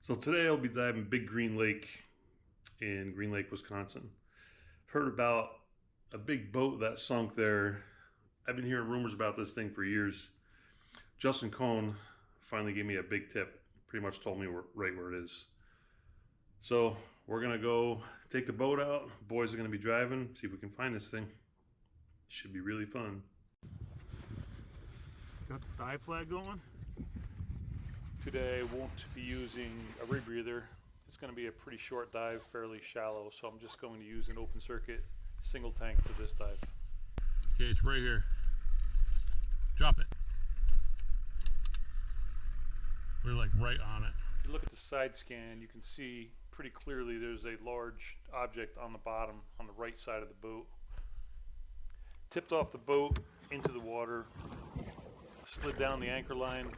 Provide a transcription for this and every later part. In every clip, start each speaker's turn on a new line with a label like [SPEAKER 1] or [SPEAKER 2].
[SPEAKER 1] So today I'll be diving Big Green Lake in Green Lake, Wisconsin. I've heard about a big boat that sunk there. I've been hearing rumors about this thing for years. Justin Kohn finally gave me a big tip, pretty much told me right where it is. So we're gonna go take the boat out. Boys are gonna be driving, see if we can find this thing. Should be really fun. Got the dive flag going. Today I won't be using a rebreather. It's going to be a pretty short dive, fairly shallow, so I'm just going to use an open circuit single tank for this dive. Okay, it's right here. Drop it. We're like right on it. If you look at the side scan, you can see pretty clearly there's a large object on the bottom on the right side of the boat. Tipped off the boat into the water, slid down the anchor line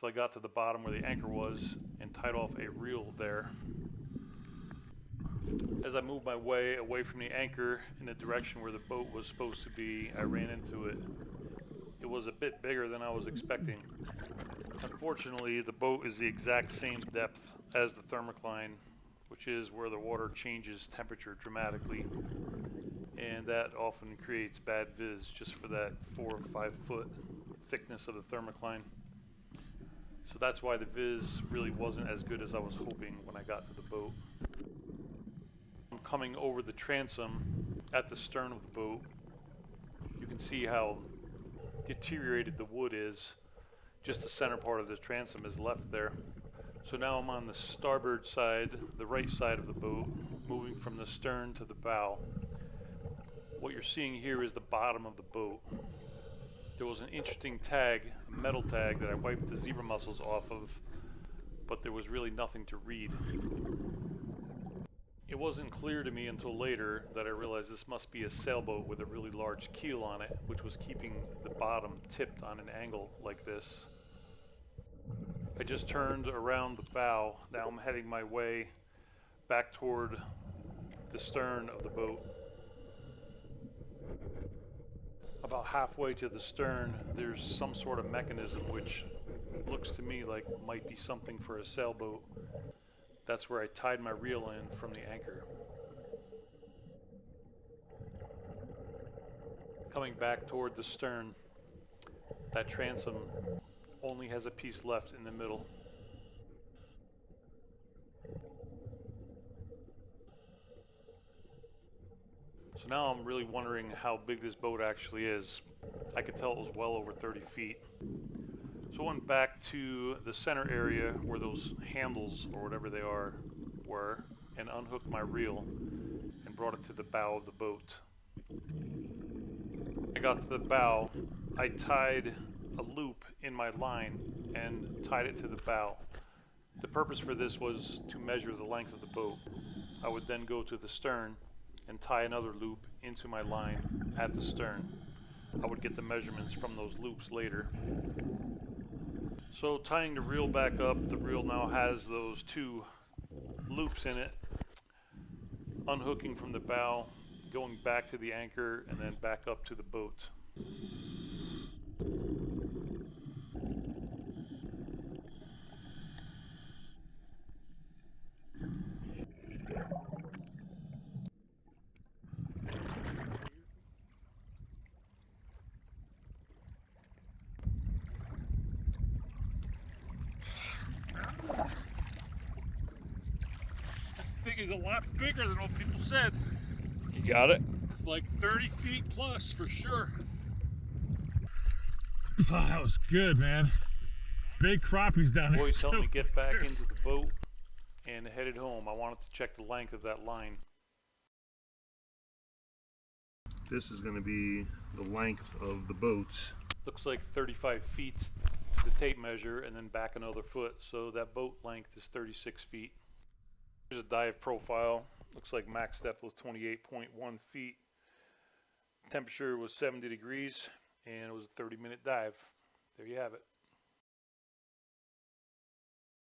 [SPEAKER 1] I got to the bottom where the anchor was and tied off a reel there. As I moved my way away from the anchor in the direction where the boat was supposed to be, I ran into it. It was a bit bigger than I was expecting. Unfortunately, the boat is the exact same depth as the thermocline, which is where the water changes temperature dramatically, and that often creates bad viz just for that 4 or 5 foot thickness of the thermocline. So that's why the viz really wasn't as good as I was hoping when I got to the boat. I'm coming over the transom at the stern of the boat. You can see how deteriorated the wood is. Just the center part of the transom is left there. So now I'm on the starboard side, the right side of the boat, moving from the stern to the bow. What you're seeing here is the bottom of the boat. There was an interesting tag, a metal tag, that I wiped the zebra mussels off of, but there was really nothing to read. It wasn't clear to me until later that I realized this must be a sailboat with a really large keel on it, which was keeping the bottom tipped on an angle like this. I just turned around the bow. Now I'm heading my way back toward the stern of the boat. About halfway to the stern, there's some sort of mechanism which looks to me like might be something for a sailboat. That's where I tied my reel in from the anchor. Coming back toward the stern, that transom only has a piece left in the middle. So now I'm really wondering how big this boat actually is. I could tell it was well over 30 feet. So I went back to the center area where those handles, or whatever they are, were, and unhooked my reel and brought it to the bow of the boat. When I got to the bow, I tied a loop in my line and tied it to the bow. The purpose for this was to measure the length of the boat. I would then go to the stern and tie another loop into my line at the stern. I would get the measurements from those loops later. So tying the reel back up, the reel now has those 2 loops in it. Unhooking from the bow, going back to the anchor, and then back up to the boat. Thing is a lot bigger than what people said.
[SPEAKER 2] You got it?
[SPEAKER 1] Like 30 feet plus for sure.
[SPEAKER 2] Oh, that was good, man. Big crappies down there.
[SPEAKER 1] Boys helped me get back into the boat and headed home. I wanted to check the length of that line. This is going to be the length of the boat. Looks like 35 feet to the tape measure, and then back another foot. So that boat length is 36 feet. Here's a dive profile. Looks like max depth was 28.1 feet. Temperature was 70 degrees, and it was a 30-minute dive. There you have it.